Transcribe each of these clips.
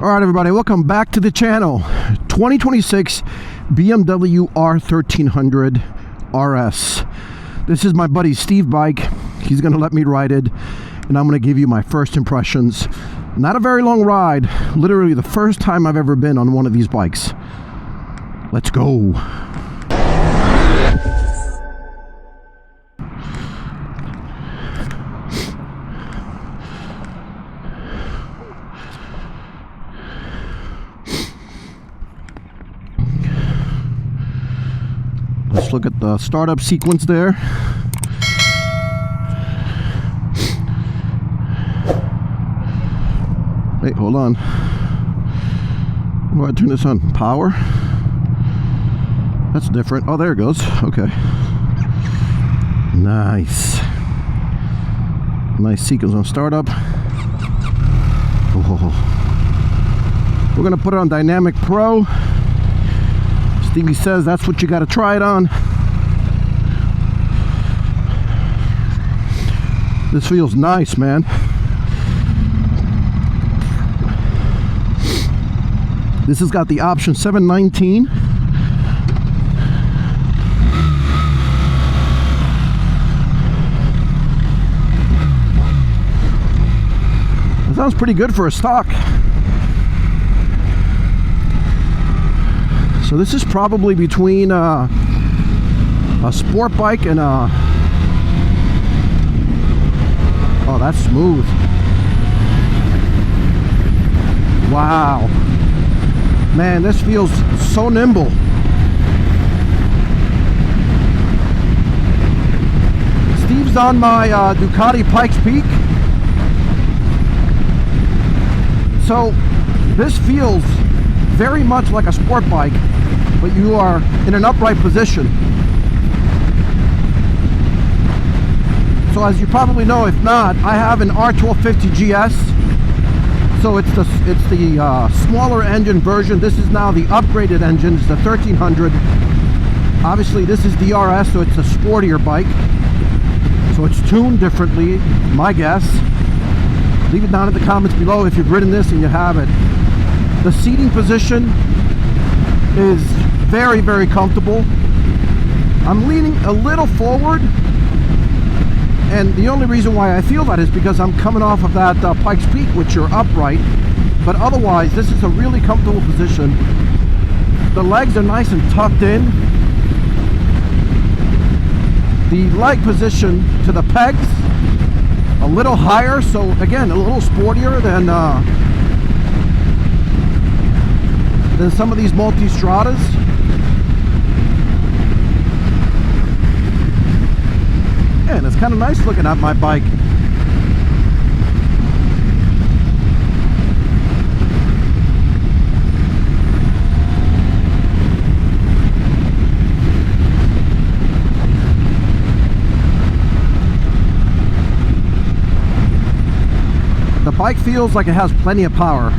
Alright everybody, welcome back to the channel. 2026 BMW R1300RS. This is my buddy Steve bike. He's going to let me ride it, and I'm going to give you my first impressions. Not a very long ride, literally the first time I've ever been on one of these bikes. Let's go. Let's look at the startup sequence there. Wait, hold on. How do I turn this on? Power? That's different. Oh, there it goes. Okay. Nice. Nice sequence on startup. Oh. We're going to put it on Dynamic Pro. Stevie says that's what you got to try it on. This feels nice, man. This has got the option 719. That sounds pretty good for a stock. So this is probably between a sport bike and a... Oh, that's smooth. Wow. Man, this feels so nimble. Steve's on my Ducati Pikes Peak. So this feels very much like a sport bike, but you are in an upright position. So as you probably know, if not, I have an R1250 GS. So it's the smaller engine version. This is now the upgraded engine. It's the 1300. Obviously this is the RS, so it's a sportier bike. So it's tuned differently, my guess. Leave it down in the comments below if you've ridden this and you have it. The seating position is very, very comfortable. I'm leaning a little forward, and the only reason why I feel that is because I'm coming off of that Pikes Peak, which are upright. But otherwise, this is a really comfortable position. The legs are nice and tucked in. The leg position to the pegs a little higher, so again a little sportier than some of these multi-stratas. And it's kind of nice looking at my bike. The bike feels like it has plenty of power.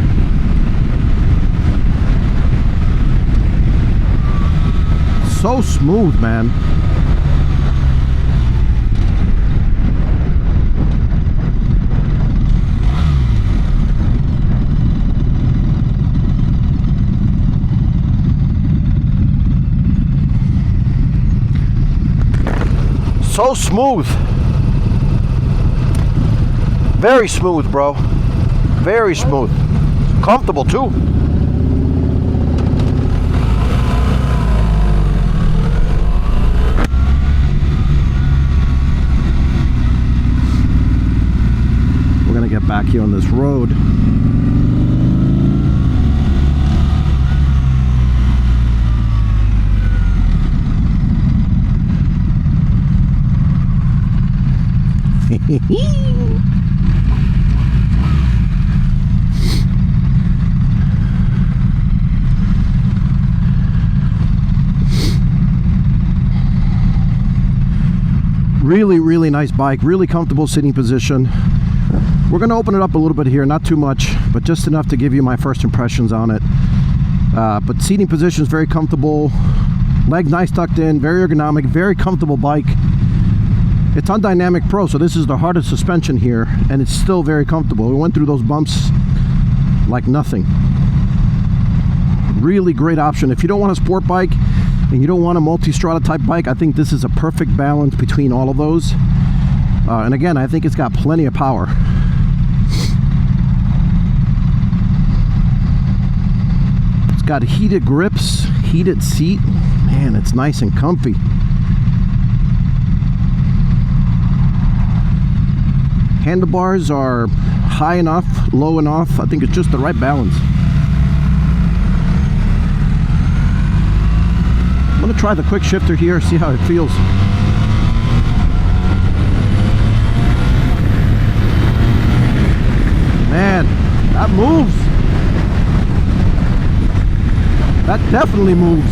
So smooth, man. So smooth. Very smooth, bro. Very smooth. Comfortable too. We're gonna get back here on this road. Really, really nice bike, really comfortable sitting position. We're going to open it up a little bit here, not too much, but just enough to give you my first impressions on it. But seating position is very comfortable, legs nice tucked in, very ergonomic, very comfortable bike. It's on Dynamic Pro, so this is the hardest suspension here, and it's still very comfortable. We went through those bumps like nothing. Really great option. If you don't want a sport bike and you don't want a multi-strada type bike, I think this is a perfect balance between all of those. And again, I think it's got plenty of power. It's got heated grips, heated seat. Man, it's nice and comfy. Handlebars are high enough, low enough. I think it's just the right balance. I'm gonna try the quick shifter here, see how it feels. Man, that moves. That definitely moves.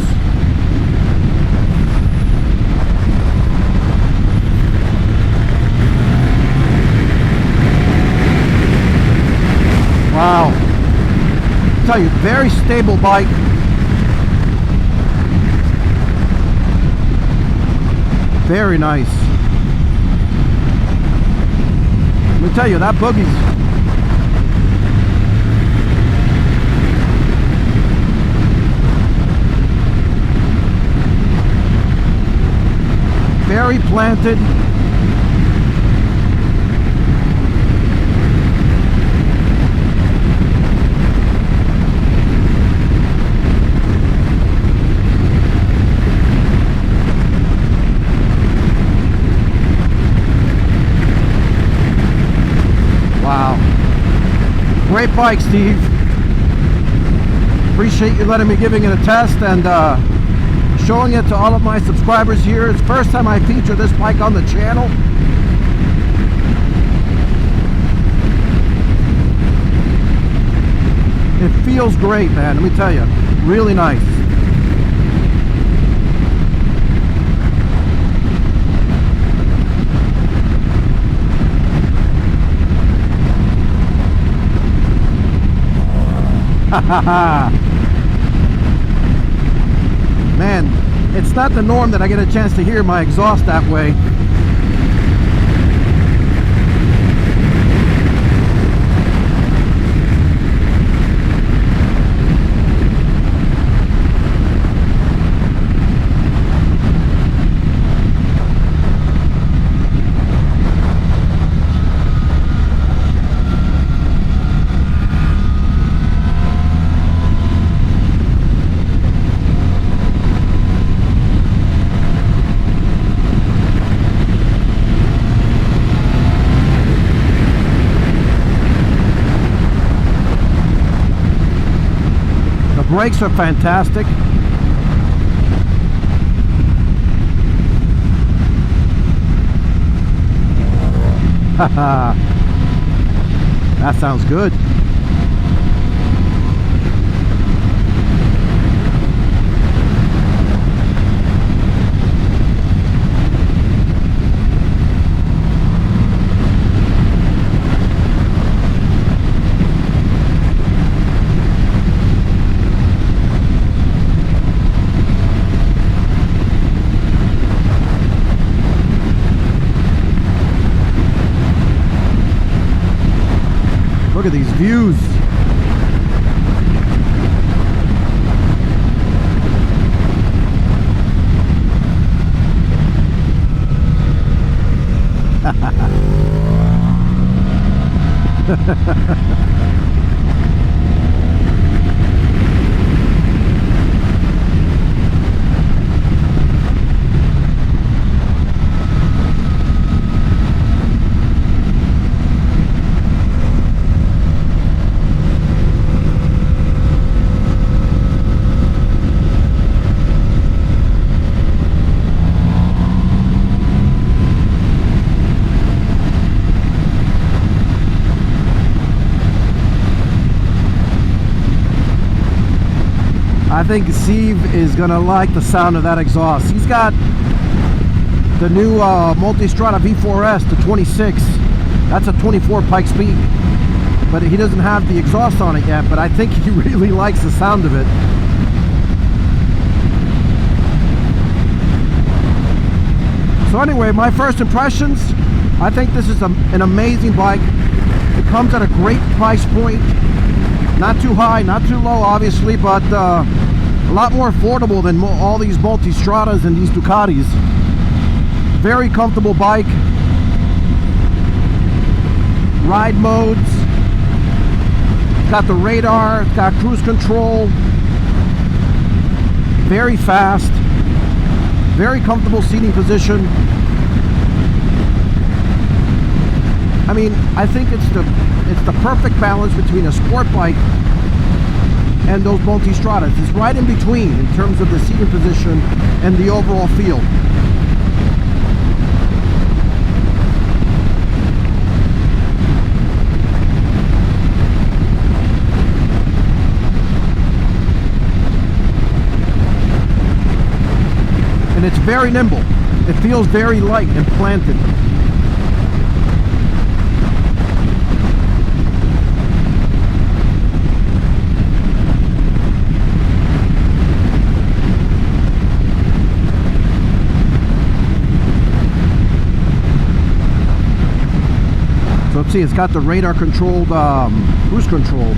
Wow. I'll tell you, very stable bike. Very nice. Let me tell you, that boogie's very planted. Wow. Great bike, Steve. Appreciate you letting me giving it a test and showing it to all of my subscribers here. It's the first time I feature this bike on the channel. It feels great, man. Let me tell you, really nice. Man, it's not the norm that I get a chance to hear my exhaust that way. Brakes are fantastic. That sounds good. Look at these views. I think Steve is gonna like the sound of that exhaust. He's got the new Multistrada V4S, the 26. That's a 24 pike speed, but he doesn't have the exhaust on it yet, but I think he really likes the sound of it. So anyway, my first impressions, I think this is an amazing bike. It comes at a great price point. Not too high, not too low, obviously, but a lot more affordable than all these Multistradas and these Ducatis. Very comfortable bike. Ride modes. It's got the radar, it's got cruise control. Very fast. Very comfortable seating position. I mean, I think it's the perfect balance between a sport bike and those Multistradas. It's right in between in terms of the seating position and the overall feel. And it's very nimble. It feels very light and planted. So let's see, it's got the radar controlled cruise control.